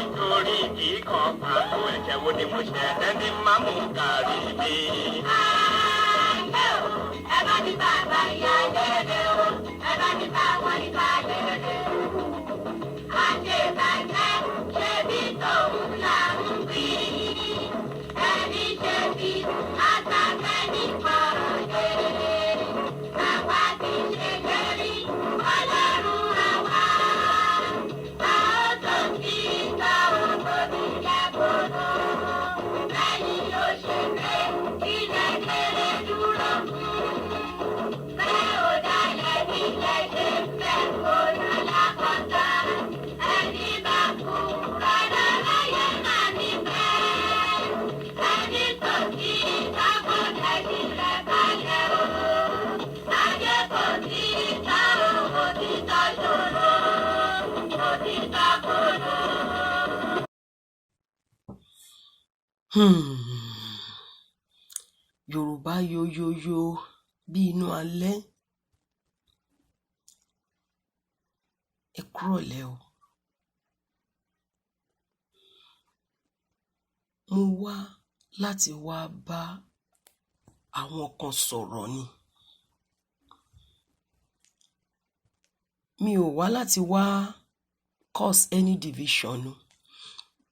ìtorí kì í kan pàtó ẹ̀jẹ̀ wo ni mo ṣẹ̀ lẹ́ni máa mú kárí mi. Ẹ bá ní bàbá ìyá lédè o, ẹ bá ní bàbá ìbá lédè o. Àṣebàjẹ́ ṣe bí tòun là ń wí. Ẹni ṣe bí àtàkẹ́ nípa ọ̀dẹ́. Àwa ti ṣe lérí Ọlọ́run àwa. A ó tó kí ta òbòdì jẹ́ kóró. Lẹ́yìn òṣèré ilẹ̀ kéré dúró fún. Bẹ́ẹ̀ ò dalẹ̀ nílẹ̀ ṣe fẹ́ kó lọ́la kọ́ta. Ẹni bá kú rárá láyé máa ní bẹ́ẹ̀. Ẹni tó kí ìtàkùn lẹ́yìn rẹ̀ balẹ̀ o. Ayé kò sí ìta o, òtítọ́ ṣòro, òtítọ́ kòrò. Yorùbá yoyoyo bí inú alẹ́. Ẹ kúrọ̀lẹ́ o. Mo wá láti wá bá àwọn kan sọ̀rọ̀ ni. Mi ò wá láti wá cause any division o,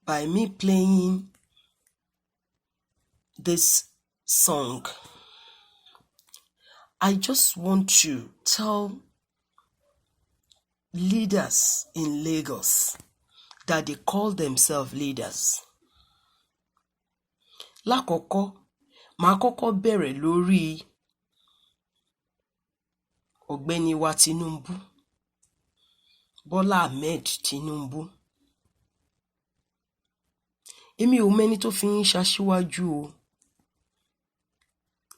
by me playing this song. I just want to tell leaders in Lagos that they call themselves leaders. Lákọ̀ọ́kọ́, màá kọ́kọ́ bẹ̀rẹ̀ lórí ọ̀gbẹ́ni wa Tinubu, Bọ́lá Ahmed Tinubu. Èmi ò mẹ́ni tó fi ń ṣaṣíwájú o.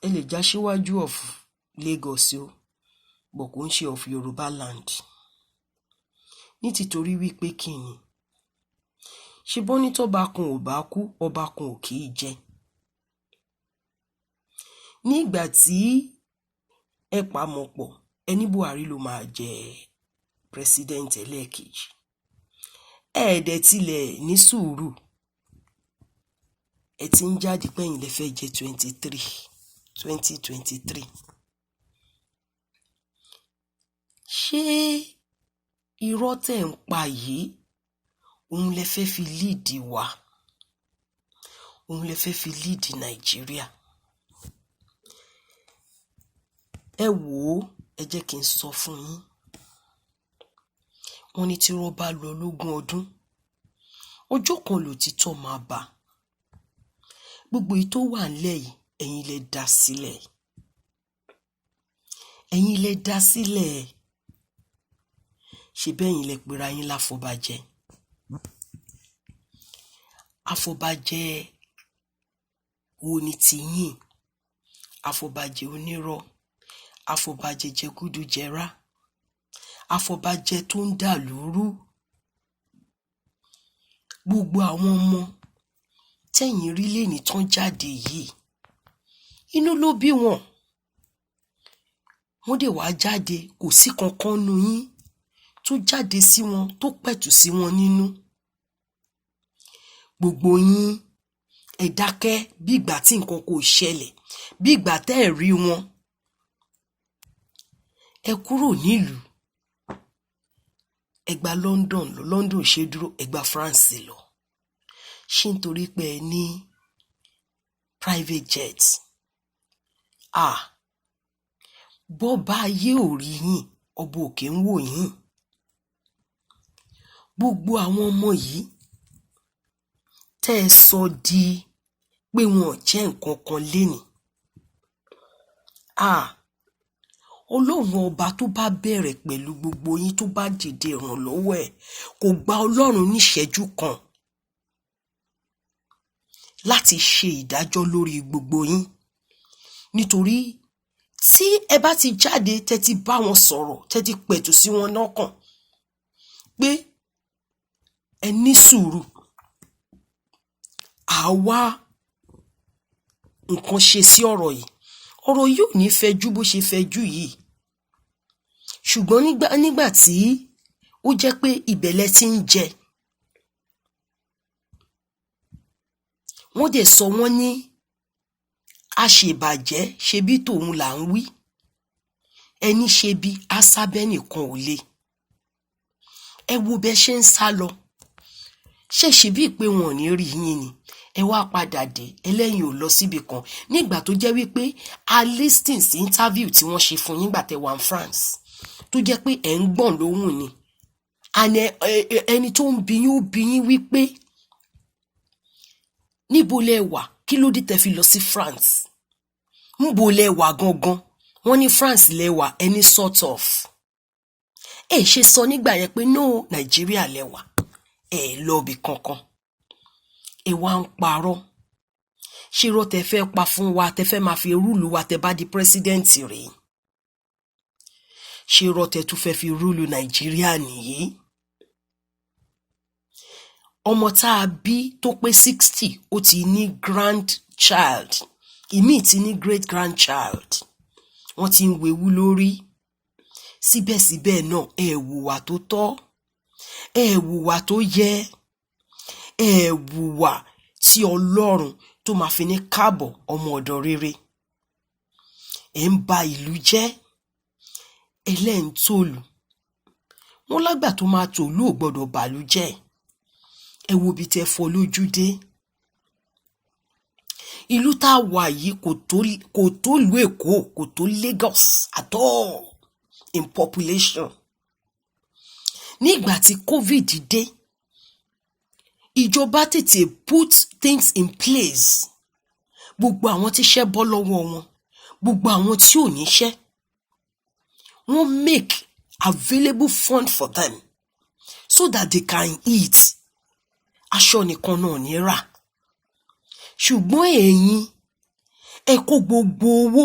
Ẹ lè jáṣíwájú of Lagos o, bọ̀ kò ń ṣe of Yorùbá land. Ní tìtorí wípé kí ni? Ṣé bọ́ ní tọ́ba kan ò bá kú, ọba kan ò kì í jẹ. Ní ìgbà tí ẹ pamọ́ pọ̀, ẹni Buhari ló máa jẹ president ẹlẹ́ẹ̀kejì. Ẹ̀ẹ́dẹ̀ tilẹ̀ ní sùúrù. Ẹ ti ń jáde pẹ́yìn lẹ fẹ́ jẹ 2023. Ṣé irọ́ tẹ̀ ń pa yìí, òun lẹ fẹ́ fi lead wa? Òun lẹ fẹ́ fi lead Nàìjíríà? Ẹ wò ó, ẹ jẹ́ kí n sọ fún yín. Wọ́n ní tí irọ́ bá lọ lógún ọdún, ọjọ́ kan lòtítọ́ máa bà. Gbogbo èyí tó wà nílẹ̀ yìí, ẹ̀yin lẹ dá sílẹ̀. Ẹ̀yin lẹ dá sílẹ̀. Ṣé bẹ́yìn lẹ pera yín láfọbàjẹ́? Afọbàjẹ́ wo ni tiyín? Afọbàjẹ́ onírọ́, afọbàjẹ́ jẹgúdújẹrá, afọbàjẹ́ tó ń dà lóru. Gbogbo àwọn ọmọ tẹ̀yìn rí lẹ́ni tán jáde yìí, inú ló bí wọn. Wọ́n dẹ̀ wá jáde, kò sí kankan nu yín tó jáde sí wọn, tó pẹ̀tù sí wọn nínú. Gbogbo yín ẹ dákẹ́ bí ìgbà tí nǹkan kò ṣẹlẹ̀, bí ìgbà tẹ́ ẹ̀ rí wọn. Ẹ kúrò nílùú, ẹ gba London lọ, London ṣe dúró, ẹ gba France lọ. Ṣé nítorí pé ẹ ní private jet? Bọ́ba ayé ò rí yín, ọba òkè ń wò yín. Gbogbo àwọn ọmọ yìí tẹ́ ẹ sọ di pé wọn ò jẹ́ nǹkan kan lénìí. Ọlọ́run ọba tó bá bẹ̀rẹ̀ pẹ̀lú gbogbo yín, tó bá dìde ìrànlọ́wọ́ ẹ̀, kò gba Ọlọ́run níṣẹ́jú kan láti ṣe ìdájọ́ lórí gbogbo yín. Nítorí tí ẹ bá ti jáde tẹ́ ti bá wọn sọ̀rọ̀, tẹ́ ti pẹ̀tù sí wọn lọ́kàn pé ẹ ní sùúrù, àwa nǹkan ṣe sí ọ̀rọ̀ yìí. Ọ̀rọ̀ yìí ò ní fẹjú bó ṣe fẹjú yìí. Ṣùgbọ́n nígbà tí ó jẹ́ pé ìbẹ̀lẹ̀ ti ń jẹ, wọ́n dẹ̀ sọ wọ́n ní àṣebàjẹ́ ṣebí tòun là ń wí, ẹni ṣebí asábẹ́ nìkan ò le. Ẹ wo bẹ́ ṣe ń sá lọ, ṣèṣì bíi pé wọn ò ní rí yín ni, ẹ wá padà dé ẹlẹ́yin ò lọ síbi kan nígbà tó jẹ́ wípé a listen sí interview tí wọ́n ṣe fún yín gbà tẹ́ wà ní France, tó jẹ́ pé ẹ̀ ń gbọ̀n lóhùn ni. Àní ẹni tó ń bi yín ó bi yín wípé níbo lẹ wà, kí ló dé tẹ́ fi lọ sí France, níbo lẹ wà gangan, wọ́n ní France lẹ wà, ẹni sort of. Ẹ ṣe sọ nígbà yẹn pé no, Nàìjíríà lẹ wà, ẹ lọ bí kankan. Ẹ wá ń parọ́. Ṣé irọ́ tẹ́ fẹ́ pa fún wa, tẹ́ fẹ́ máa fi rúùlù wa tẹ́ bá di president rèé? Ṣé irọ́ tẹ́ tún fẹ́ fi rúùlù Nàìjíríà nìyí? Ọmọ tá a bí tó pé 60 ó ti ní grandchild, ìmíì ti ní great grandchild, wọ́n ti ń wewú lórí. Síbẹ̀síbẹ̀ náà ẹ hùwà tó tọ́, ẹ hùwà tó yẹ, ẹ hùwà tí Ọlọ́run tó máa fi ní káàbọ̀ ọmọ ọ̀dọ̀ rere. Ẹ ń ba ìlú jẹ́, ẹlẹ́ǹtòlù. Wọ́n lágbà tó máa tòlú ò gbọ́dọ̀ bàlú jẹ́. Ẹ wo bí tẹ́ fọ́ lójú dé. Ìlú tá a wà yìí kò tó ìlú Èkó, kò tó Lagos at all in population. Nígbà tí COVID dé, ìjọba tètè put things in place. Gbogbo àwọn tí iṣẹ́ bọ́ lọ́wọ́ wọn, gbogbo àwọn tí ò níṣẹ́, wọ́n make available fund for them so that they can eat. Aṣọ nìkan náà ní rà. Ṣùgbọ́n ẹ̀yin ẹ kó gbogbo owó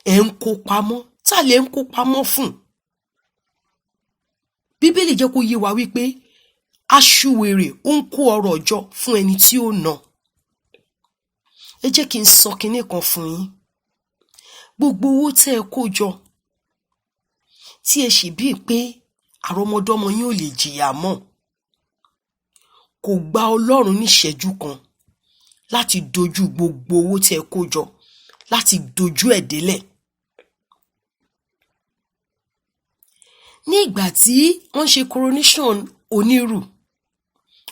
ẹ ń kó pamọ́. Tá lẹ ń kó pamọ́ fún? Bíbélì jẹ́ kó yé wa wípé aṣiwèrè ó ń kó ọrọ̀ jọ fún ẹni tí ó ná. Ẹ jẹ́ kí n sọ kinní kan fún yín. Gbogbo owó tẹ́ ẹ kó jọ tí ẹ ṣì bíi pé àrọmọdọ́mọ yín ò lè jìyà mọ́, kò gba Ọlọ́run níṣẹ́jú kan láti dojú gbogbo owó tẹ́ ẹ kó jọ, láti dojú ẹ̀ délẹ̀. Ní ìgbà tí wọ́n ṣe coronation Onírù,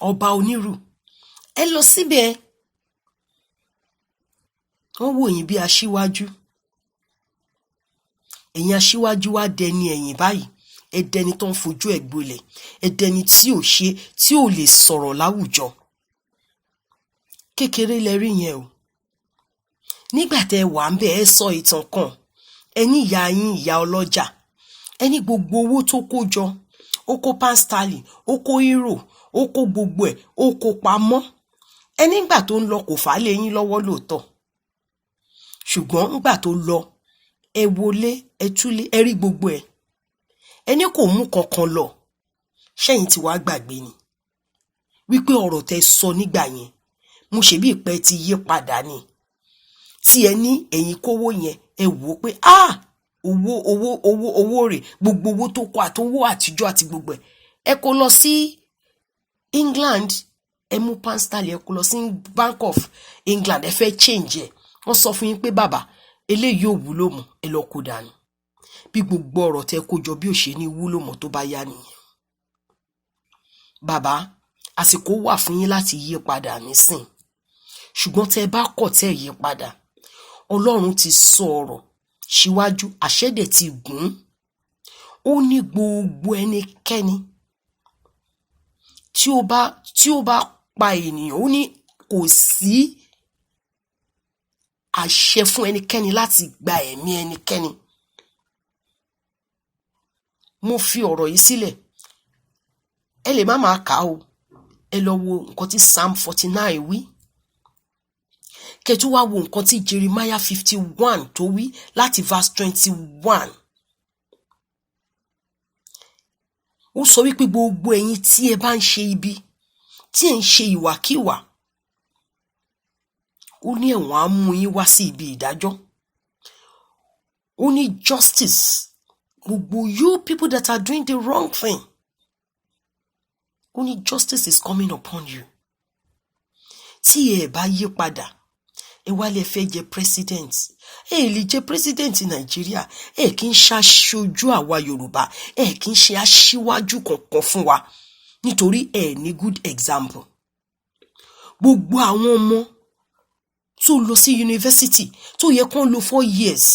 ọba Onírù, ẹ lọ síbẹ̀, wọ́n wò yín bí aṣíwájú. Ẹ̀yin aṣíwájú wá dẹni ẹ̀yìn báyìí, ẹ dẹni tó ń fojú ẹ̀ gbolẹ̀, ẹ dẹni tí ò lè sọ̀rọ̀ láwùjọ. Kékeré lẹ rí yẹn o. Nígbà tẹ́ wà ń bẹ̀ ẹ sọ ìtàn kan, ẹni ìyá yín ìyá ọlọ́jà, ẹni gbogbo owó tó kó jọ, ó kó pánstálì, ó kó euro, ó kó gbogbo ẹ̀, ó kó pamọ́. Ẹni ìgbà tó ń lọ kò fà á lé yín lọ́wọ́ lóòótọ́. Ṣùgbọ́n ńgbà tó lọ, ẹ wọlé, ẹ túlé, ẹ rí gbogbo ẹ̀. Ẹni kò mú kankan lọ. Ṣẹ́yìn tí wàá gbàgbé ni wípé ọ̀rọ̀ tẹ́ sọ nígbà yẹn, mo ṣe bí ìpẹ́ ti yí padà ni. Tí ẹ ní ẹ̀yin kówó yẹn, ẹ wò ó pé owó rẹ̀, gbogbo owó tó kó àtowó àtijọ́ àti gbogbo ẹ̀. Ẹ kó lọ sí England, ẹ mú pánstálì, ẹ kó lọ sí Bank of England, ẹ fẹ́ change ẹ̀. Wọ́n sọ fún yín pé bàbá eléyìí ò wúlò mọ́, ẹ lọ kó dànù. Bí gbogbo ọ̀rọ̀ tẹ́ kó jọ bí ò ṣe ní wúlò mọ́ tó bá yá nìyẹn. Bàbá, àsìkò wà fún yín láti yí padà nísìn. Ṣùgbọ́n tẹ́ bá kọ̀ tẹ́ yí padà, Ọlọ́run ti sọ ọ̀rọ̀ síwájú, àṣẹ́dẹ̀ ti gùn. Ó ní gbogbo ẹnikẹ́ni tí ó bá pa ènìyàn, ó ní kò sí àṣẹ fún ẹnikẹ́ni láti gba ẹ̀mí ẹnikẹ́ni. Mo fi ọ̀rọ̀ yìí sílẹ̀. Ẹ lè má máa kà á o. Ẹ lọ wo nǹkan tí Psalm 49 wí. Kẹtù wá wo nǹkan tí Jeremiah 51 tó wí láti verse 21. Ó sọ wípé gbogbo ẹ̀yin tí ẹ bá ń ṣe ibi, tí ẹ ń ṣe ìwàkíwà, ó ní ẹ̀wọ̀n á mú yín wá sí ibi ìdájọ́. Ó ní justice. Gbogbo you people that are doing the wrong thing, ó ní justice is coming upon you. tí ẹ bá yí padà ẹ wá lè fẹ́ jẹ president. Ẹ lè jẹ president Nàìjíríà, ẹ kì í ṣaṣojú àwa Yorùbá, ẹ kì í ṣe aṣíwájú kankan fún wa nítorí ẹ ní good example. Gbogbo àwọn ọmọ tó lọ sí yunifásítì tó yẹ kán lò 4 years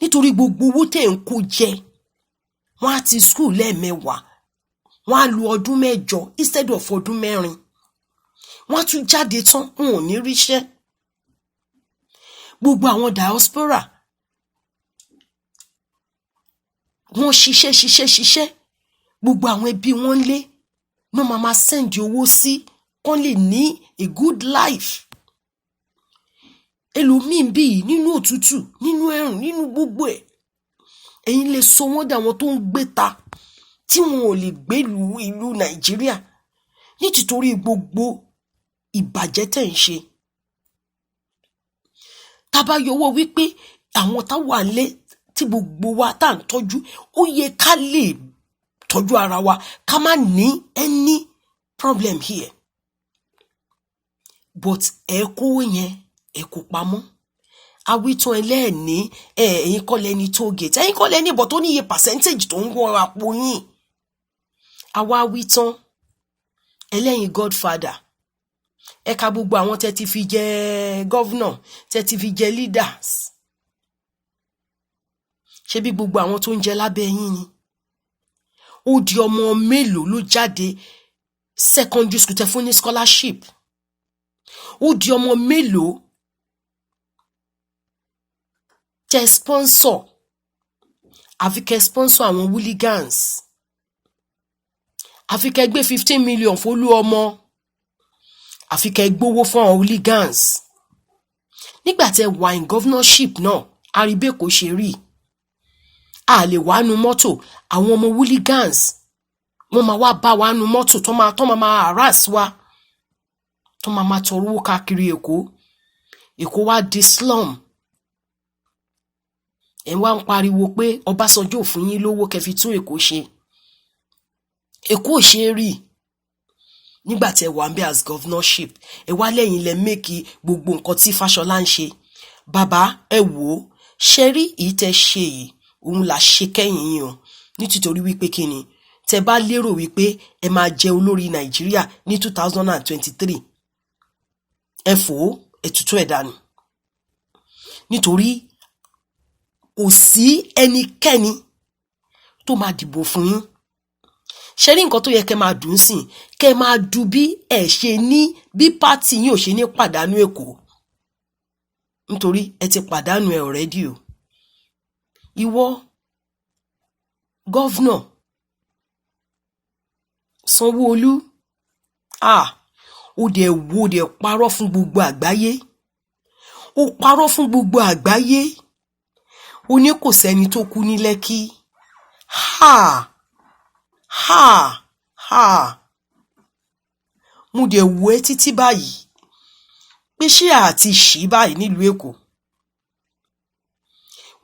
nítorí gbogbo owó tẹ̀ ń kó jẹ, wọ́n á ti school lẹ́ẹ̀mẹ́wàá, wọ́n á lo ọdún 8 instead of ọdún 4. Wọ́n á tún jáde tán, wọn ò ní ríṣẹ́. Gbogbo àwọn diaspora wọ́n ṣiṣẹ́, gbogbo àwọn ẹbí wọn lé náà máa send owó sí kán lè ní a good life. Ẹlòmíín bí nínú òtútù, nínú ẹ̀rùn, nínú gbogbo ẹ̀, ẹ̀yin lè sọ wọ́n dà wọn tó ń gbé ta tí wọn ò lè gbé ìlú Nàìjíríà nítorí gbogbo ìbàjẹ́ tẹ̀ ń ṣe. Tá bá yọwọ́ wípé àwọn táwa lé tí gbogbo wa tá ń tọ́jú, ó yẹ ká lè tọ́jú ara wa, ká má ní any problem here. But ẹ kówó yẹn ẹ kó pamọ́. Awítán ẹlẹ́ẹ̀ní ẹ̀yin kọ́ lẹ́ni tó gate, ẹ̀yin kọ́ lẹ́ni bọ̀ tó ní iye percentage tó ń wọ àpò yín. Àwa awítán ẹlẹ́yin godfather, ẹ ka gbogbo àwọn tẹ́ ti fi jẹ governor, tẹ́ ti fi jẹ leaders. Ṣé bí gbogbo àwọn tó ń jẹ lábẹ́ yín ni? Ó di ọmọ mélòó ló jáde secondary school tẹ́ fún ní scholarship? Ó di ọmọ mélòó tẹ́ sponsor? Àfi kẹ́ sponsor àwọn hooligans. Àfi kẹ́ gbé 15 million fólú ọmọ. Àfi kẹ́ gbówó fún àwọn hooligans. Nígbà tẹ́ wà in governorship náà, àríbé kò ṣe rí. A lè wá nu mọ́tò, àwọn ọmọ hooligans wọ́n máa wá bá wa nu mọ́tò tó máa harass wa, tó máa tọrọ owó káàkiri Èkó wá di slum. Ẹ wá ń pariwo pé Ọbásanjọ́ ò fún yín lówó kẹ́ fi tún Èkó ṣe. Èkó ò ṣe rí nígbà tẹ́ wà ń bẹ as governorship. Ẹ wá lẹ́yìn lẹ make gbogbo nǹkan tí Fáṣọlá ń ṣe. Bàbá ẹ wò ó, ṣe rí èyí tẹ́ ṣe yìí, òun là ṣe kẹ́yìn yín o, nítorí wípé kíni tẹ́ bá lérò wípé ẹ máa jẹ olórí Nàìjíríà ní 2023, ẹ fò ó, ẹ tutù ẹ̀ dànù. Nítorí kò sí ẹnikẹ́ni tó máa dìbò fún yín. Ṣe rí nǹkan tó yẹ kẹ́ máa dùn sí, kẹ́ máa dùn bí ẹ ṣe ní, bí pátì yín ò ṣe ní pàdánù Èkó, nítorí ẹ ti pàdánù ẹ already o. Ìwọ gọ́vnọ̀ Sanwó-Olú, ó dẹ̀ parọ́ fún gbogbo àgbáyé. Ó parọ́ fún gbogbo àgbáyé. Ó ní kò sẹ́ni tó kú ní Lẹ́kí. Mo dẹ̀ wò ẹ́ títí báyìí pé ṣé àti ṣì báyìí nílùú Èkó.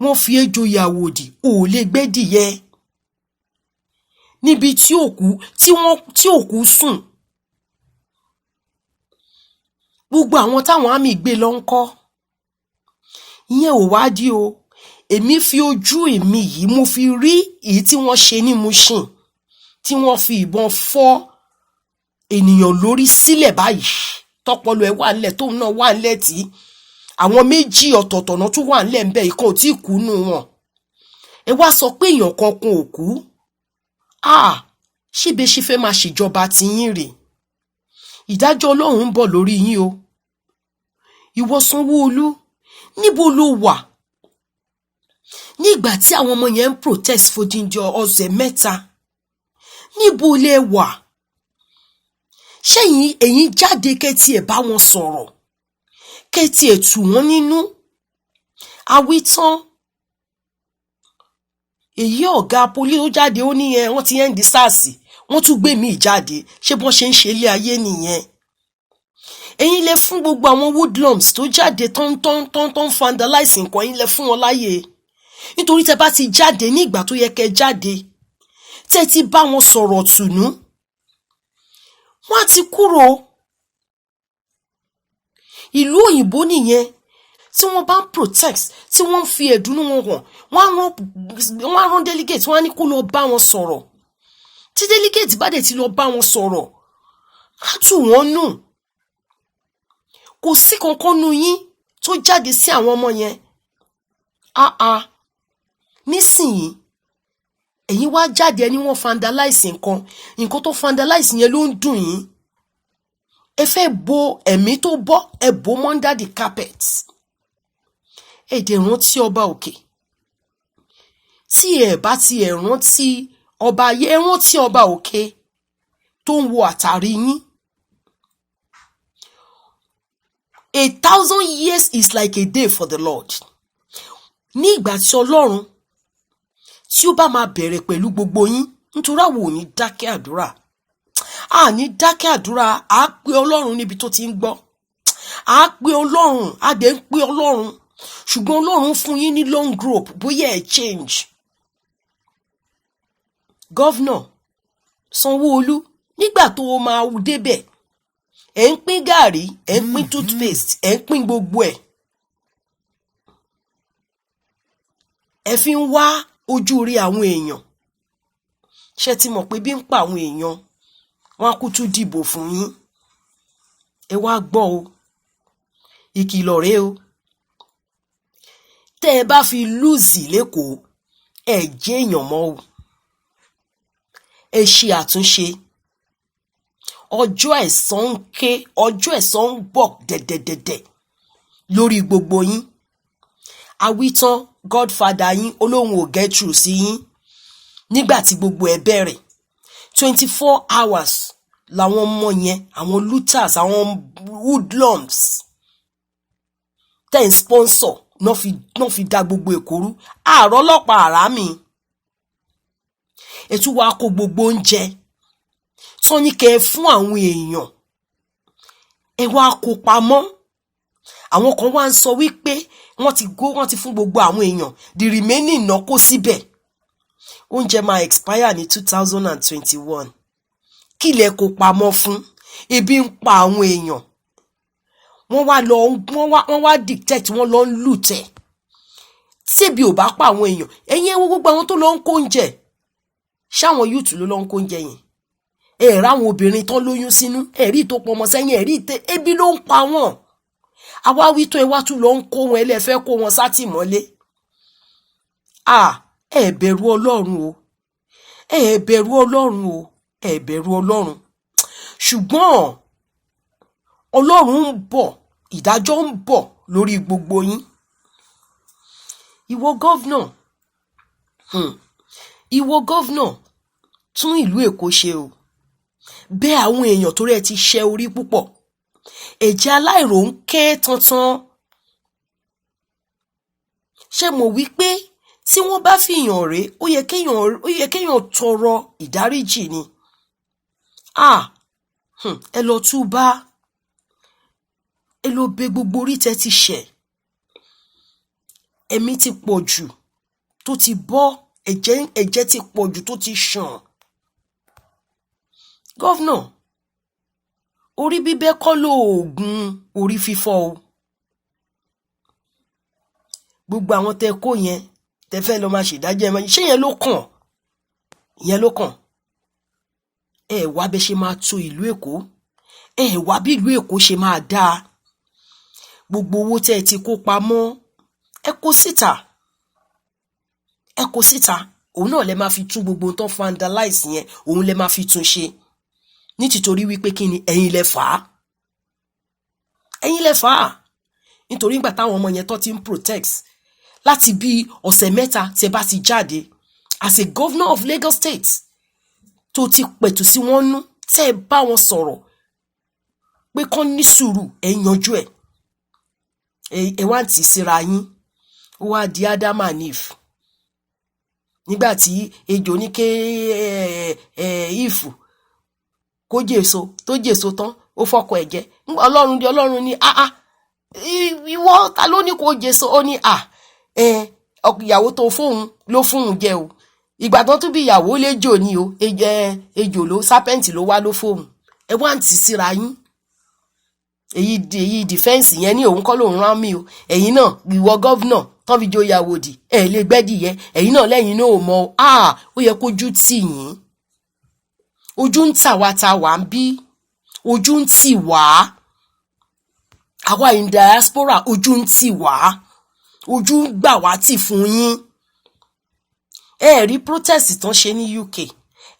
Wọ́n fi ejò ìyàwó òdì, ò lè gbẹ́dìyẹ níbi tí òkú sùn. Gbogbo àwọn táwọn àmì gbé lọ ń kọ́. Ìyẹn ò wá dí o. Èmi fi ojú èmi yìí mo fi rí èyí tí wọ́n ṣe ní Mushin, tí wọ́n fi ìbọn fọ́ ènìyàn lórí sílẹ̀ báyìí, tọpọlọ ẹ̀ wà nílẹ̀, tóun náà wà nílẹ̀, tí àwọn méjì ọ̀tọ̀ọ̀tọ̀ náà tún wà nílẹ̀ ńbẹ̀, ìkan ò tí kú nù wọn. Ẹ wá sọ pé èèyàn kankan ò kú. Ṣíbe ṣe fẹ́ máa ṣèjọba tí yín rè. Ìdájọ́ Ọlọ́run ń bọ̀ lórí yín o. Ìwọ Sanwó-Olú, níbo ló wà nígbà tí àwọn ọmọ yẹn ń protest fódìndí ọ̀sẹ̀ 3? Níbo lẹ wà? Ṣẹ́yìn ẹ̀yin jáde kẹ́tì ẹ̀ bá wọn sọ̀rọ̀, kẹ́tì ẹ̀ tù wọ́n nínú. Awítán èyí ọ̀gá poli ó jáde, ó ní wọ́n ti end SARS, wọ́n tún gbé mi jáde. Ṣé bọ́n ṣe ń ṣe ilé ayé nìyẹn? Ẹ̀yin lẹ fún gbogbo àwọn woodlums tó jáde tán vandalize nǹkan, ẹ̀yin lẹ fún wọn láyè. Nítorí tẹ́ bá ti jáde ní ìgbà tó yẹ kẹ́ jáde, tẹ́ ti bá wọn sọ̀rọ̀ tùnú, wọ́n á ti kúrò. ìlú òyìnbó nìyẹn tí wọ́n bá ń protest tí wọ́n ń fi ẹ̀dùnnú wọn hàn wọ́n á rán delegate wọ́n á ní kó lọ bá wọn sọ̀rọ̀ tí delegate bá dẹ̀ ti lọ bá wọn sọ̀rọ̀ á tù wọ́n nù kò sí kankan nu yín tó jáde sí àwọn ọmọ yẹn nísìnyí ẹ̀yin wá jáde ẹni wọ́n vandalize nǹkan tó vandalize yẹn ló ń dùn yín ẹ fẹ́ bo ẹ̀mí tó bọ́ ẹ bò under the carpet èdè rántí ọba òkè tí ẹ bá ti ẹ rántí ọba ayé ẹ rántí ọba òkè tó ń wo àtàrí yín 1,000 years is like a day for the Lord ní ìgbà tí Ọlọ́run tí ó bá máa bẹ̀rẹ̀ pẹ̀lú gbogbo yín nítorí àwọn ò ní dákẹ́ àdúrà a ní dákẹ́ àdúrà a pè Ọlọ́run níbi tó ti ń gbọ́ a pè Ọlọ́run a dẹ̀ ń pè Ọlọ́run ṣùgbọ́n Ọlọ́run fún yín ní long rope bóyá ẹ change. Governor Sanwó-Olú nígbà tó o máa débẹ̀ ẹ ń pín gàrí ẹ ń pín toothpaste ẹ ń pín gbogbo ẹ̀ ẹ fi ń wá ojú rí àwọn èèyàn ṣé ti mọ̀ pé bí ń pa àwọn èèyàn wọn á kú tún dìbò fún yín ẹ wá gbọ́ o ìkìlọ̀ rèé o tẹ́ ẹ bá fi lùzì lẹ́kọ̀ọ́ ẹ jẹ́ èèyàn mọ́ o ẹ ṣe àtúnṣe ọjọ́ ẹ̀san ń ké ọjọ́ ẹ̀san ń bọ̀ dẹ̀dẹ̀dẹ̀dẹ̀ lórí gbogbo yín àwítán godfather yín olóhùn ò get through sí yín nígbà tí gbogbo ẹ bẹ̀rẹ̀ 24 hours làwọn ọmọ yẹn àwọn looters àwọn hoodlums ten sponsor náà fi dá gbogbo èkórú àárọ̀ ọlọ́pàá àrá mi ètò wa kó gbogbo oúnjẹ tán ní kẹ́ fún àwọn èèyàn ẹ wá kó pamọ́ àwọn kan wá ń sọ wípé wọ́n ti fún gbogbo àwọn èèyàn the remaining náà kó síbẹ̀ oúnjẹ máa expire ní 2021 kí lẹ kó pamọ́ fún ebi ń pa àwọn èèyàn wọ́n wá dictate wọ́n lọ ń lùtẹ̀ tí ebi ò bá pa àwọn èèyàn ẹ̀yin ẹwọ́ gbogbo àwọn tó lọ ń kó oúnjẹ ṣáwọn youth ló lọ ń kó oúnjẹ yẹn ẹ̀rá àwọn obìnrin tán lóyún sínú ẹ̀rí tó pọmọ sẹ́yìn ẹ̀rí ebi ló ń pa wọ́n àwa wí tó ẹwà tún lọ ń kó wọn ẹlẹ́fẹ́ kó wọn sátìmọ́lé ẹ bẹ̀rù Ọlọ́run o ẹ bẹ̀rù Ọlọ́run o ẹ bẹ̀rù Ọlọ́run ṣùgbọ́n Ọlọ́run ń bọ̀ ìdájọ́ ń bọ̀ lórí gbogbo yín ìwọ gọ́vnà tún ìlú Èkó ṣe o bẹ̀ àwọn èèyàn tó rẹ̀ ti ṣẹ́ orí púpọ̀ ẹ̀jẹ̀ aláìrò ń ké tantan ṣé mo wí pé tí wọ́n bá fìyàn rèé ó yẹ kéèyàn tọrọ ìdáríjì ni ẹ lọ túbá ẹ lọ bẹ̀ gbogbo orí tẹ́ ti ṣẹ̀ ẹ̀mí ti pọ̀ jù tó ti bọ́ ẹ̀jẹ̀ ti pọ̀ jù tó ti ṣàn gọ́vnà orí bíbẹ́ kọ́ lóògùn orí fífọ́ o gbogbo àwọn tẹ́ kó yẹn tẹ́ fẹ́ lọ máa ṣèdájọ́ ẹ máa ṣe yẹn ló kàn ẹ wá bẹ ṣe máa tò ìlú Èkó ẹ wá bí ìlú Èkó ṣe máa dáa gbogbo owó tẹ́ ti kó pamọ́ ẹ kó síta òun náà lẹ máa fi tún gbogbo tán vandalize yẹn òun lẹ máa fi tún ṣe nítorí wípé kí ni ẹ̀yin lẹ fà á nítorí nígbà táwọn ọmọ yẹn tó ti ń protect láti bí ọ̀sẹ̀ mẹ́ta tẹ́ bá ti jáde as a governor of Lagos State tó ti pẹ̀tù sí wọn nú tẹ́ bá wọn sọ̀rọ̀ pé kán ní sùúrù ẹ yanjú ẹ wá ń tì síra yín ó wá di Adam and Eve nígbà tí ejò ní ké ìfù kó jèso tó jèso tán ó fọkọ ẹ̀jẹ̀ Ọlọ́run ní ìwọ ta ló ní kó jèso ó ní ìyàwó tó fóun ló fóun jẹ o ìgbà tó tún bí ìyàwó léjò ni o ejò ló sápẹ́ǹtì ló wá ló fóun ẹ wá ń tì síra yín èyí defense yẹn ní òun kọ́ lòun rán mi o, ẹ̀yin náà ìwọ gọ́vnà tán fi joyè àwòdì ẹ̀ lè gbẹ́dìyẹ, ẹ̀yin náà lẹ́yìn náà ò mọ̀ ó yẹ kójú tì yín. Ojú ń tà wá ta wà ń bí, ojú ń tì wá àwa in diaspora, ojú ń tì wá, ojú ń gbà wá tì fún yín. Ẹ rí protest tán ṣe ní UK,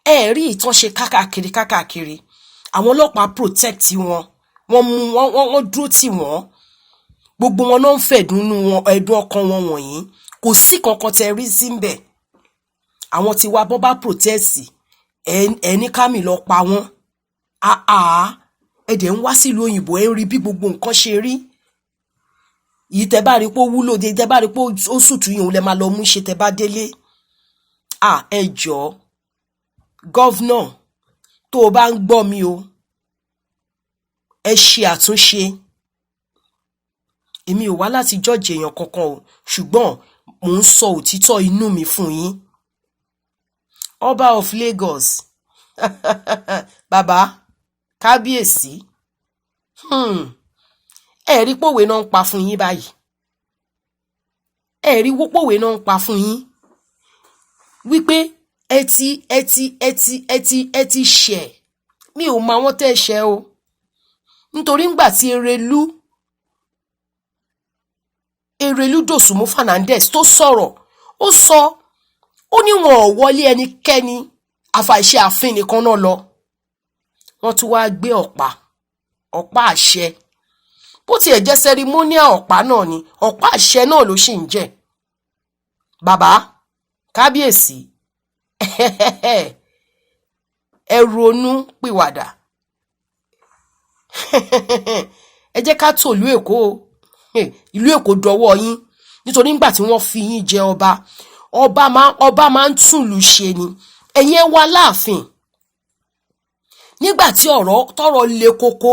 ẹ rí ìtàn ṣe kákàkiri, àwọn ọlọ́pàá protect wọn, wọ́n dúró tì wọ́n, gbogbo wọn náà ń fẹ̀dùnnú wọn, ẹ̀dùn ọkàn wọn wọ̀nyí, kò sí kankan tẹ rí sí ńbẹ̀. Àwọn tí wá bọ́ bá protest ẹni kámi lọ pa wọ́n, ẹ̀dẹ̀ ń wá sílùú òyìnbó ẹ̀ ń rí bí gbogbo nǹkan ṣe rí. Yìí tẹ bá rí pé ó wúlò dé, tẹ bá rí pé ó sùtù yìí òun lẹ máa lọ mú ṣe tẹ bá délé. Ẹ jọ̀ọ́ gọ́vnà tó o bá ń gbọ́ mi o, ẹ ṣe àtúnṣe. Èmi ò wá láti jọ́ọ̀jì èèyàn kankan o, ṣùgbọ́n mò ń sọ òtítọ́ inú mi fún yín. Ọba of Lagos bàbá kábíyèsí, ẹ rí pòwe náà ń pa fún yín báyìí, ẹ rí pòwe náà ń pa fún yín wípé ẹ ti ṣẹ̀. Mi ò mọ àwọn tẹ́ ṣẹ̀ o, nítorí ńgbà tí Erelu Dòsùnmú Fernandez tó sọ̀rọ̀, ó sọ, ó ní wọn ò wọlé ẹnikẹ́ni àfàìṣe ààfin nìkan náà lọ. Wọ́n tún wá gbé ọ̀pá àṣẹ, bó tiẹ̀ jẹ́ sẹrimóníà ọ̀pá náà ni, ọ̀pá àṣẹ náà ló sì ń jẹ́. Bàbá kábíyèsí ẹ ronú pìwàdà. Ẹ jẹ́ ká tòlú Èkó, ìlú Èkó dọwọ́ yín, nítorí nígbà tí wọ́n fi yín jẹ ọba máa ń túnlù ṣe ni. Ẹ̀yin ẹ wá láàfin nígbà tí tọ́rọ̀ le koko,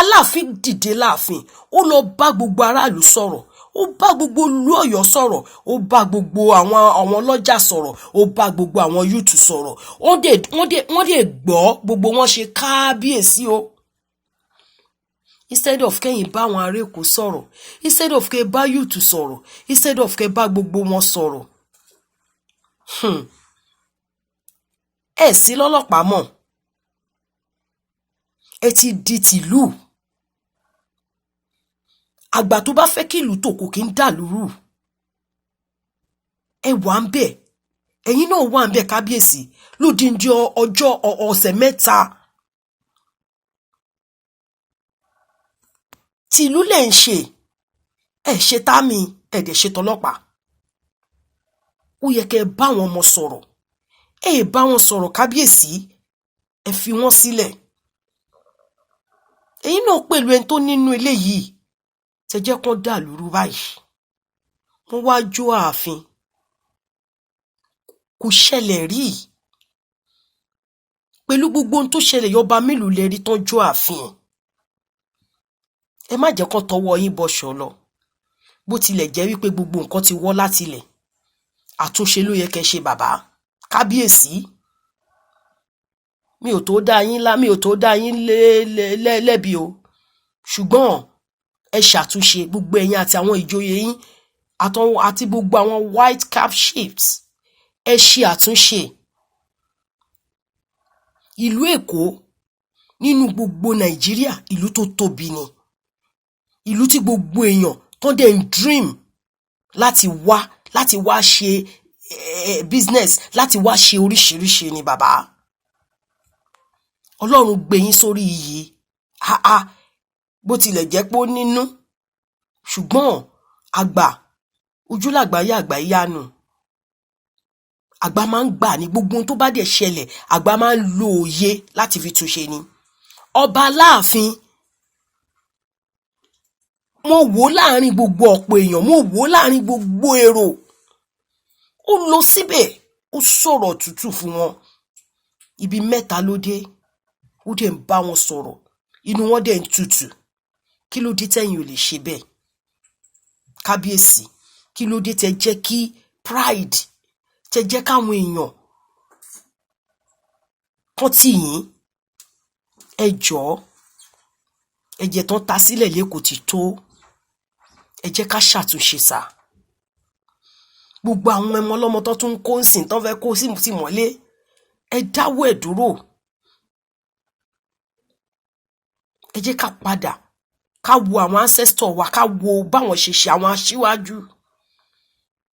Aláàfin dìde láàfin, ó lọ bá gbogbo aráàlú sọ̀rọ̀, ó bá gbogbo ìlú Ọ̀yọ́ sọ̀rọ̀, ó bá gbogbo àwọn ọlọ́jà sọ̀rọ̀, ó bá gbogbo àwọn yúùtù sọ̀rọ̀. Wọ́n dẹ̀ gbọ́, gbogbo wọn ṣe kábíyèsí o. Instead of kẹ́yìn bá àwọn ará Èkó sọ̀rọ̀, instead of kẹ́ bá yúùtù sọ̀rọ̀, instead of kẹ́ bá gbogbo wọn sọ̀rọ̀, ẹ sí lọ́lọ́pàá mọ́, ẹ ti di tìlú. Àgbà tó bá fẹ́ kí ìlú tò kò kí ń dà lúrù. Ẹ wà ń bẹ̀, ẹ̀yin náà wà ń bẹ̀ kábíyèsí lódindi ọjọ́ ọ̀sẹ̀ mẹ́ta. Tìlú lẹ̀ ń ṣe, ẹ ṣe támì, ẹ dẹ̀ ṣe tọlọ́pàá. Ó yẹ kẹ́ bá wọn ọmọ sọ̀rọ̀, ẹ bá wọn sọ̀rọ̀ kábíyèsí, ẹ fi wọ́n sílẹ̀. Ẹ̀yin náà pẹ̀lú ẹni tó nínú ilé yìí tẹ jẹ́ kán dà lúrú báyìí, wọ́n wá jó ààfin. Kò ṣẹlẹ̀ rí. Pẹ̀lú gbogbo ohun tó ṣẹlẹ̀, yọba mélòó lẹ rí tán jó ààfin? Ẹ má jẹ́ kán tọwọ́ yín bọṣọ lọ. Bó tilẹ̀ jẹ́ wípé gbogbo nǹkan ti wọ́ látilẹ̀, àtúnṣe ló yẹ kẹ́ ṣe bàbá kábíyèsí. Mi ò tó dá yín lẹ́bi o, ṣùgbọ́n ẹ ṣàtúnṣe, gbogbo ẹ̀yin àti àwọn ìjòyè yín àti gbogbo àwọn white cap chiefs, ẹ ṣe àtúnṣe. Ìlú Èkó nínú gbogbo Nàìjíríà, ìlú tó tóbi ni, ìlú tí gbogbo èèyàn tó dẹ̀ ń dream láti wá ṣe business, láti wá ṣe oríṣiríṣi ni bàbá. Ọlọ́run gbé yín sórí iyì, bó tilẹ̀ jẹ́ pé ó nínú, ṣùgbọ́n àgbà ojúlàgbáyé àgbà ìyanu. Àgbà máa ń gbà ní gbogbo ohun tó bá dẹ̀ ṣẹlẹ̀, àgbà máa ń lo òye láti fi túnṣe ni. Ọba Aláàfin, mo wò láàrin gbogbo ọ̀pọ̀ èèyàn, mo wò láàrin gbogbo èrò, ó lọ síbẹ̀, ó sọ̀rọ̀ tútù fún wọn. Ibi mẹ́ta ló dé, ó dẹ̀ ń bá wọn sọ̀rọ̀, inú wọn dẹ̀ ń tutù. Kí ló dé tẹ́yin ò lè ṣe bẹ́ẹ̀ kábíyèsí? Kí ló dé tẹ́ jẹ́ kí pride, tẹ́ jẹ́ káwọn èèyàn kán tì yín? Ẹ jọ̀ọ́, ẹ̀jẹ̀ tán ta sílẹ̀ lẹ́kọ̀ọ́ ti tó. Ẹ jẹ́ ká ṣàtúnṣe sà. Gbogbo àwọn ọmọ ọlọ́mọ tó tún kó ń sìn tán fẹ́ kó sí mọ́lé, ẹ dáwọ́ ẹ̀ dúró. Ẹ jẹ́ ká padà ká wo àwọn ancestor wa, ká wo báwọn ṣe ṣe àwọn aṣíwájú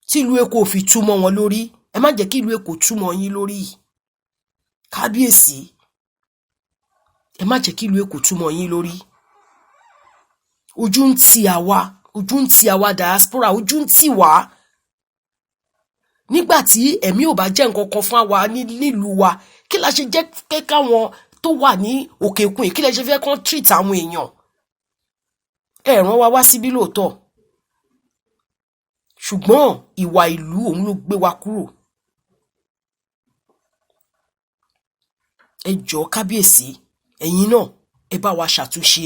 tí ìlú Èkó fi túmọ̀ wọn lórí. Ẹ má jẹ́ kí ìlú Èkó túmọ̀ yín lórí. Kábíyèsí, ẹ má jẹ́ kí ìlú Èkó túmọ̀ yín lórí. Ojú ń ti àwa diaspora, ojú ń tì wá. Nígbà tí ẹ̀mí ò bá jẹ́ nǹkan kan fún wa nílùú wa, kí la ṣe jẹ́ pé káwọn tó wà ní òkè òkun yìí, kí la ṣe fẹ́ kán treat àwọn èèyàn? Ẹ rán wa wá síbí lóòótọ́, ṣùgbọ́n ìwà ìlú òun ló gbé wa kúrò. Ẹ jọ̀ọ́ kábíyèsí, ẹ̀yin náà ẹ bá wa ṣàtúnṣe.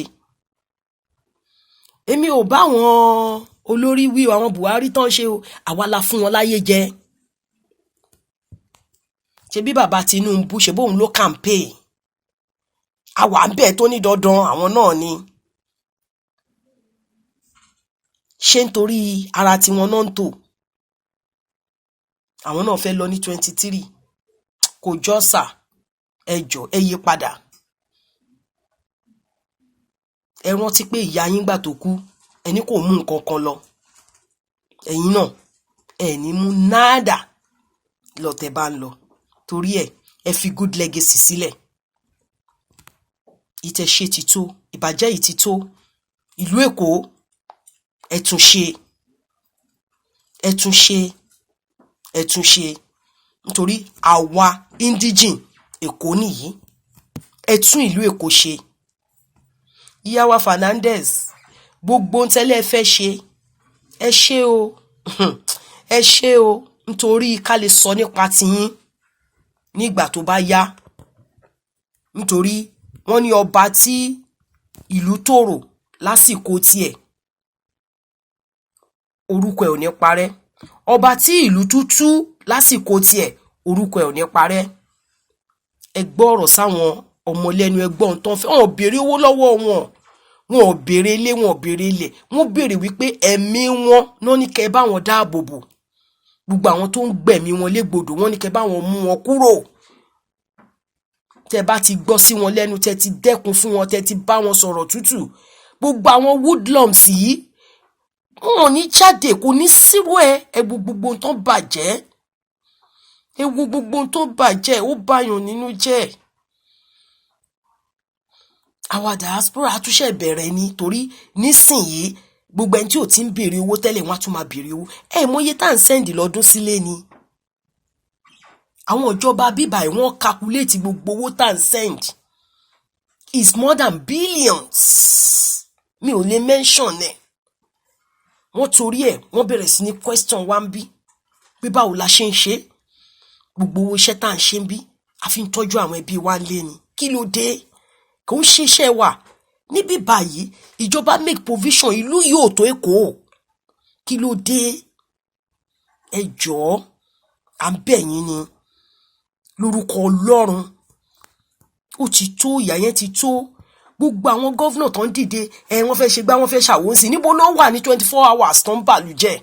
Èmi ò bá àwọn olórí wí àwọn Buhari tán ṣe o, àwa la fún wọn láyé jẹ. Ṣé bí bàbá Tinubu ṣe bóun ló campaign, àwa ń bẹ̀ tó ní dandan àwọn náà ni. Ṣé nítorí ara tiwọn náà ń tò? Àwọn náà fẹ́ lọ ní 23. Kò jọ sà, ẹ jọ̀ọ́ ẹ yí padà. Ẹ rántí pé ìyá yín gbà tó kú, ẹni kò mú nǹkan kan lọ. Ẹ̀yin náà ẹ ní mú nada lọ tẹ́ bá ń lọ. Torí ẹ fi good legacy sílẹ̀. Ìtẹ̀ṣe ti tó, ìbàjẹ́ yìí ti tó. Ìlú Èkó ẹ tún ṣe nítorí àwa indigene Èkó nìyí. Ẹ tún ìlú Èkó ṣe. Ìyá wa Fernandez, gbogbo ń tẹ́lẹ̀ fẹ́ ṣe, ẹ ṣe o. Ẹ ṣe o, nítorí ká lè sọ nípa tiyín nígbà tó bá yá. Nítorí wọ́n ní ọba tí ìlú tòrò lásìkò tiẹ̀, orúkọ ẹ̀ ò ní parẹ́. Ọba tí ìlú tútú lásìkò tiẹ̀, orúkọ ẹ̀ ò ní parẹ́. Ẹ gbọ́ ọ̀rọ̀ sáwọn ọmọ lẹ́nu, ẹ gbọ́ ohun tó ń fẹ́. Wọn ò béèrè owó lọ́wọ́ wọn, wọn ò béèrè ilé, wọn ò béèrè ilẹ̀. Wọ́n béèrè wípé ẹ̀mí wọn náà ní kẹ́ bá wọn dáàbò bò. Gbogbo àwọn tó ń gbẹ̀mí wọn légbodò, wọ́n ní kẹ́ bá wọn mú wọn kúrò. Tẹ́ bá ti gbọ́ sí wọn lẹ́nu, tẹ́ ti dẹ́kun fún wọn, tẹ́ ti bá wọn sọ̀rọ̀ tútù. Gbogbo àwọn woodlums yìí, wọn ò ní jáde, kò ní sírò ẹ wo gbogbo tó bàjẹ́. Ẹ wo gbogbo tó bàjẹ́, ó báyàn nínú jẹ́. Àwa diaspora àtúnṣe bẹ̀rẹ̀ ni, torí nísìnyí gbogbo ẹni tí ò ti ń béèrè owó tẹ́lẹ̀, wọ́n á tún máa béèrè owó. Mọye tá à ń sẹ́ndì lọ́dún sílé ni. Àwọn ìjọba bíbà yìí wọ́n calculate gbogbo owó tá à ń send. It's more than billions. Mi ò lè mention ẹ̀. Wọ́n torí ẹ̀ wọ́n bẹ̀rẹ̀ sí ní question wá ń bí pé báwo la ṣe ń ṣe gbogbo owó iṣẹ́ tá à ń ṣe ń bí, a fi ń tọ́jú àwọn ẹbí wa lé ni. Kí ló dé? Kò ń ṣiṣẹ́ wa níbí báyìí. Ìjọba make provision, ìlú yóò tó Èkó. Kí ló dé? Ẹ jọ̀ọ́, à ń bẹ̀ yín ni lórúkọ Ọlọ́run. Ó ti tó, ìyà yẹn ti tó. Gbogbo àwọn gọ́vnà tó ń dìde, wọ́n fẹ́ ṣe gbá, wọ́n fẹ́ ṣàwòsí. Níbo náà wà ní 24 hours tó ń bàlú jẹ́?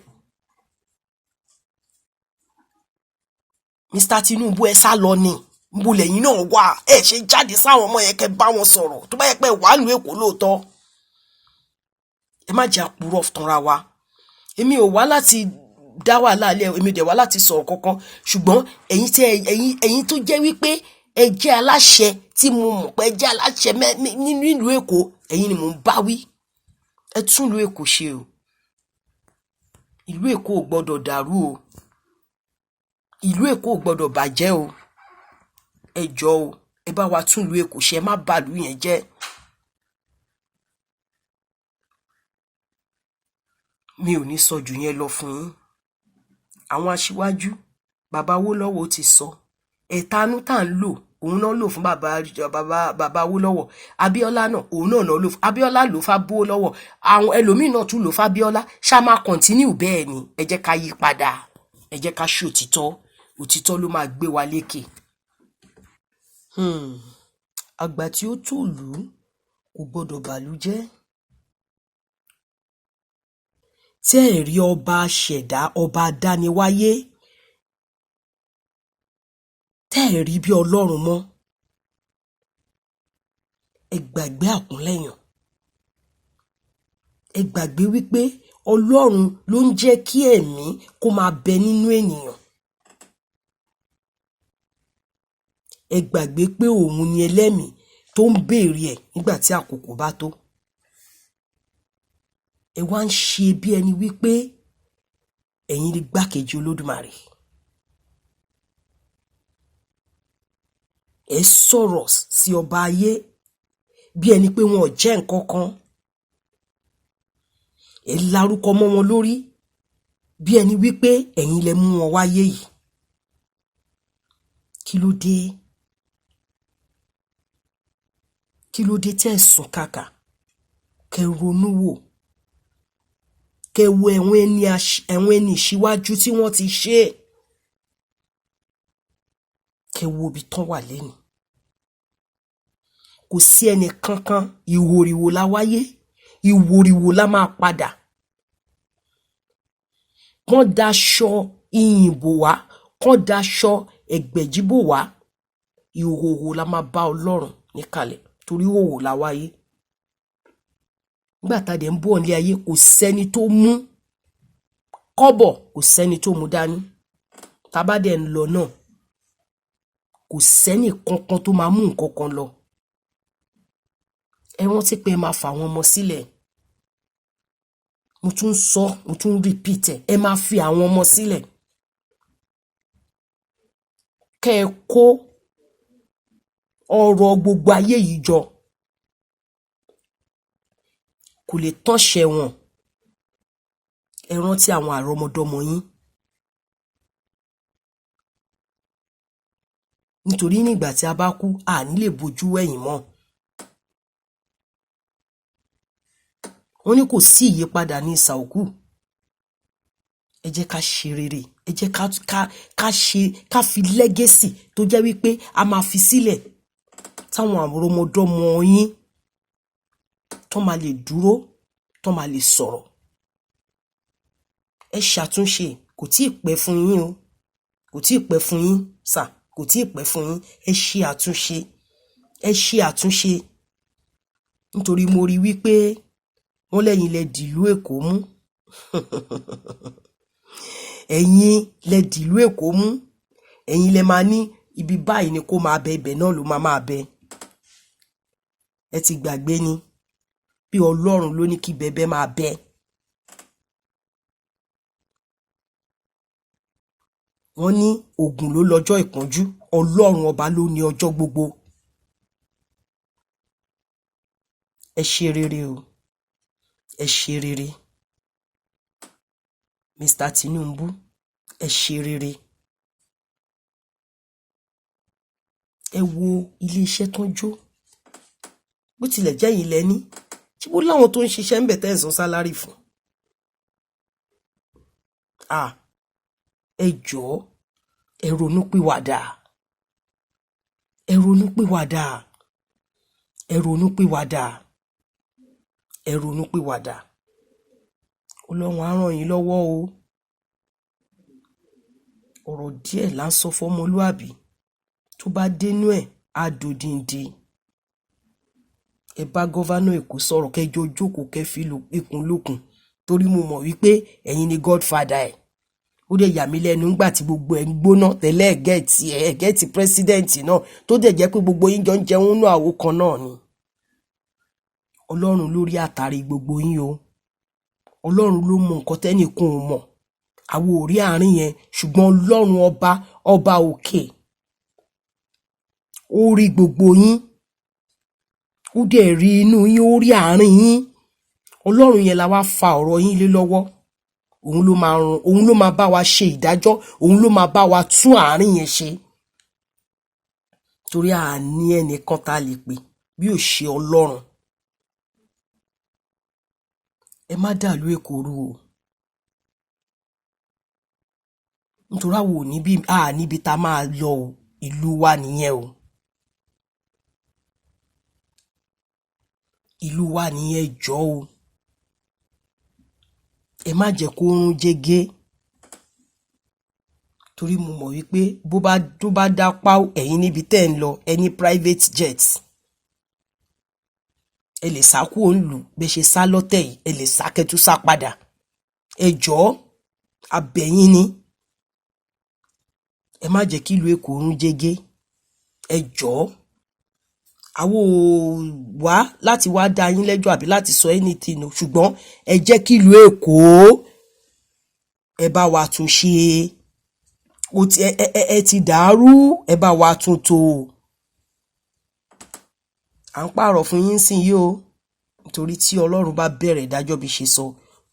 Mr. Tinubu, ẹ sá lọ ni. Níbo lẹ́yìn náà wà? Ẹ ṣe jáde sáwọn ọmọ yẹn kẹ́ bá wọn sọ̀rọ̀. Tó bá yẹ pé wà ní Èkó lóòótọ́. Ẹ má jẹ́ àpúrọ̀ tanra wa. Èmi ò wá láti dá wàhálà alẹ́, èmi dẹ̀ wá láti sọ̀rọ̀ kankan. Ṣùgbọ́n ẹ̀yin tó jẹ́ wípé ẹ jẹ́ aláṣẹ, tí mo mọ̀ pé ẹ jẹ́ aláṣẹ nínú ìlú Èkó, ẹ̀yin ni mò ń bá wí. Ẹ tún ìlú Èkó ṣe o. Ìlú Èkó ò gbọdọ̀ dàrú o. Ìlú Èkó ò gbọdọ̀ bàjẹ́ o. Ẹ jọ̀ọ́ o, ẹ bá wa tún ìlú Èkó ṣe, ẹ má bà ìlú yẹn jẹ́. Mi ò ní sọ jù yẹn lọ fún yín. Àwọn aṣíwájú, bàbá Awólọ́wọ̀ ti sọ. Ẹ̀tanú tá ń lò, òun náà lò fún bàbá Awólọ́wọ̀. Abíọ́lá náà, òun náà lò fún Abíọ́lá, lò fún Awólọ́wọ̀. Àwọn ẹlòmíì náà tún lò fún Abíọ́lá. Ṣá máa continue bẹ́ẹ̀ ni? Ẹ jẹ́ ká yí padà. Ẹ jẹ́ ká ṣe òtítọ́. Òtítọ́ ló máa gbé wa lékè. Àgbà tí ó tòlú kò gbọdọ̀ bàlújẹ́. Tẹ́ ẹ̀ rí ọba aṣẹ̀dá, ọba adániwáyé, tẹ́ ẹ̀ rí bí Ọlọ́run mọ́, ẹ gbàgbé àkúnlẹ̀yàn. Ẹ gbàgbé wípé Ọlọ́run ló ń jẹ́ kí ẹ̀mí kó máa bẹ nínú ènìyàn. Ẹ gbàgbé pé òun ni ẹlẹ́mìí tó ń béèrè ẹ̀ nígbà tí àkókò bá tó. Ẹ wá ń ṣe bí ẹni wípé ẹ̀yin ni gbákejì Olódùmarè. Ẹ sọ̀rọ̀ sí ọba ayé bí ẹni pé wọn ò jẹ́ nǹkan kan. Ẹ lárúkọ mọ́ wọn lórí bí ẹni wípé ẹ̀yin lẹ mú wọn wáyé yìí. Kí ló dé? Kí ló dé tẹ́ ẹ sùn kàkà? Kẹ́ ronú wò. Kẹ́ wo àwọn ẹni ìṣíwájú tí wọ́n ti ṣe. Kẹ́ wo ibi tán wà lẹ́nu. Kò sí ẹnì kankan, ìwòrìwò la wáyé, ìwòrìwò la máa padà. Kán daṣọ ìyìn bò wá, kán daṣọ ẹgbẹ̀jì bò wá, ìhòhò la máa bá Ọlọ́run níkàlẹ̀ torí ìhòhò la wáyé. Nígbà tá a dẹ̀ ń bọ̀ nílé ayé, kò sẹ́ni tó mú kọ́bọ̀, kò sẹ́ni tó mú dání. Tá bá dẹ̀ ń lọ náà, kò sẹ́ni kankan tó máa mú nǹkan kan lọ. Ẹ rántí pé ẹ máa fà àwọn ọmọ sílẹ̀. Mo tún sọ, mo tún repeat ẹ̀. Ẹ máa fi àwọn ọmọ sílẹ̀. Kẹ́ ẹ kó ọrọ̀ gbogbo ayé yìí jọ. Kò lè tọ́ṣẹ̀ wọn. Ẹ rántí àwọn àrọmọdọ́mọ yín. Nítorí nígbà tí a bá kú, a ní lè bojú ẹ̀yìn mọ́. Wọ́n ní kò sí ìyípadà ní ìsà òkú. Ẹ jẹ́ ká ṣe rere. Ẹ jẹ́ ká fi legacy tó jẹ́ wípé a máa fi sílẹ̀ táwọn àrọmọdọ́mọ yín tó máa lè dúró, tó máa lè sọ̀rọ̀. Ẹ ṣàtúnṣe. Kò tí ì pẹ́ fún yín o. Kò tí ì pẹ́ fún yín, sà. Kò tí ì pẹ́ fún yín. Ẹ ṣe àtúnṣe. Ẹ ṣe àtúnṣe. Nítorí mo rí wípé wọ́n lẹ́yìn lẹ dìlú Èkó mú. Ẹ̀yin lẹ dìlú Èkó mú. Ẹ̀yin lẹ máa ní ibi báyìí ni kó máa bẹ, ibẹ̀ náà ló máa bẹ. Ẹ ti gbàgbé ni bí Ọlọ́run ló ní kí bẹ̀bẹ̀ máa bẹ. Wọ́n ní Ògún ló lọ́jọ́ ìpọ́njú, Ọlọ́run ọba ló ní ọjọ́ gbogbo. Ẹ ṣe rere o. Ẹ ṣe rere. Mr. Tinubu, ẹ ṣe rere. Ẹ wo ilé-iṣẹ́ tó ń jó. Bó tilẹ̀ jẹ́ yín lẹ́ni, ṣé bó láwọn tó ń ṣiṣẹ́ ń bẹ̀ tẹ́ ẹ̀ san sálárì fún? Ẹ jọ̀ọ́, ẹ ronúpìwàdà. Ẹ ronúpìwàdà. Ẹ ronúpìwàdà. Ẹ ronúpìwàdà. Ọlọ́run á ràn yín lọ́wọ́ o. Ọ̀rọ̀ díẹ̀ là ń sọ fọ́mọlúàbí. Tó bá dénú ẹ̀, á dòdìndì. Ẹ bá gọ́vánà Èkó sọ̀rọ̀, kẹjọ jókòó, kẹ fi ikùn lókun. Torí mo mọ̀ wípé ẹ̀yin ni godfather ẹ̀. Ó dẹ̀ yà mí lẹ́nu ńgbà tí gbogbo ẹ̀ ń gbóná tẹ́lẹ̀ ẹ̀gẹ́tì president náà, tó dẹ̀ jẹ́ pé gbogbo yín jọ ń jẹun nínú àwo kan náà ni. Ọlọ́run lórí àtàrí gbogbo yín o. Ọlọ́run ló mọ nǹkan tẹ́nìkan ò mọ̀. Àwa ò rí àárín yẹn, ṣùgbọ́n Ọlọ́run ọba òkè, ó rí gbogbo yín. Ó dẹ̀ rí inú yín, ó rí àárín yín. Ọlọ́run yẹn la wá fa ọ̀rọ̀ yín lé lọ́wọ́. Òun ló máa bá wa ṣe ìdájọ́. Òun ló máa bá wa tún àárín yẹn ṣe. Torí a ní ẹnìkan tá a lè pè bí ò ṣe Ọlọ́run. Ẹ má dàlú Èkó rú o. Nítorí àwọn níbi tá a máa lọ o. Ìlú wa nìyẹn o. ìlú wa nìyẹn jọ̀ọ́ o. Ẹ má jẹ́ kó rún jẹ́gẹ́, torí mo mọ̀ wípé tó bá dá páú ẹ̀yin níbi tẹ́ ń lọ ẹ ní private jet, ẹ lè sá kúrò ńlùú bẹ́ ṣe sá lọ́tẹ̀ yìí, ẹ lè sá kẹ́tù sá padà. Ẹ jọ̀ọ́ abẹ̀yìn ni, ẹ má jẹ́ kí ìlú Èkó rún jẹ́gẹ́. Ẹ jọ̀ọ́, àwa ò wá láti wá dá yín lẹ́jọ́ àbí láti sọ anything o, ṣùgbọ́n ẹ jẹ́ kí ìlú Èkó ẹ bá wa tún ṣe. Ẹ ti dàrú, ẹ bá wa tún tò. À ń pààrọ̀ fún yín sìn yìí o, nítorí tí Ọlọ́run bá bẹ̀rẹ̀ ìdájọ́ bí ṣe sọ,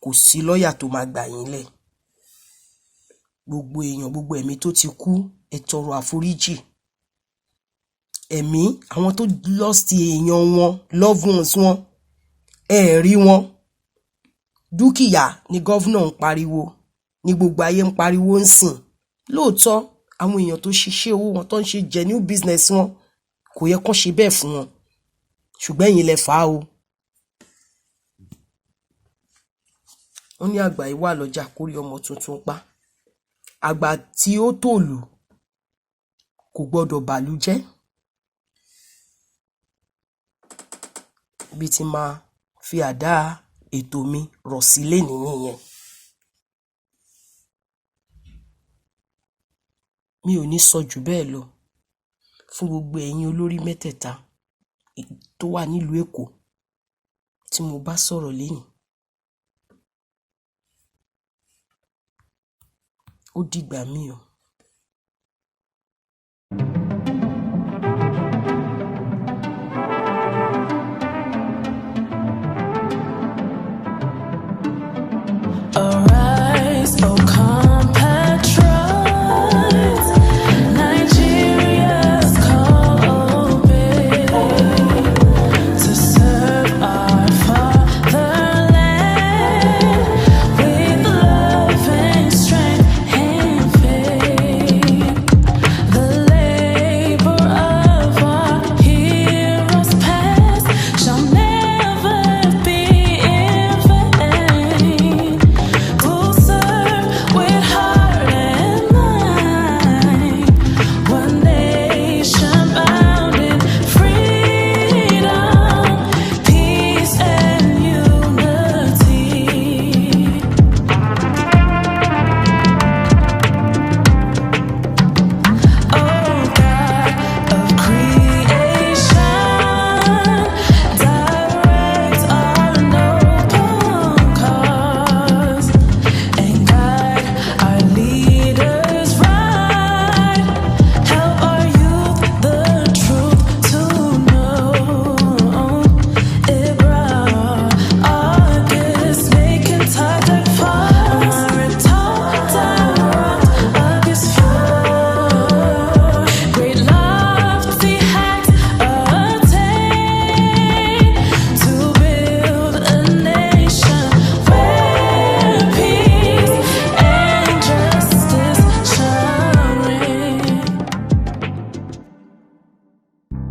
kò sí lọ́ọ̀yà tó máa gbà yín lẹ̀. Gbogbo èèyàn, gbogbo ẹ̀mí tó ti kú, ẹ tọrọ àforíjì. Ẹ̀mí àwọn tó lost èèyàn wọn, loved ones wọn, ẹ rí wọn. Dúkìá ni gọ́vnà ń pariwo, ní gbogbo ayé ń pariwo ń sìn. Lóòótọ́ àwọn èèyàn tó ṣiṣẹ́ owó wọn tó ń ṣe genuine business wọn, kò yẹ kán ṣe bẹ́ẹ̀ fún wọn, ṣùgbọ́n ẹ̀yin lẹ fà á o. Wọ́n ní àgbà yìí wà lọ́jà kórí ọmọ tuntun pa. Àgbà tí ó tòlù kò gbọdọ̀ bàlújẹ́. Ibi tí máa fi àdá ètò mi rọ̀ sílé nìyẹn. Mi ò ní sọ jù bẹ́ẹ̀ lọ fún gbogbo ẹ̀yin olórí mẹ́tẹ̀ẹ̀ta tó wà nílùú Èkó tí mo bá sọ̀rọ̀ lénìí. Ó dìgbà míì o.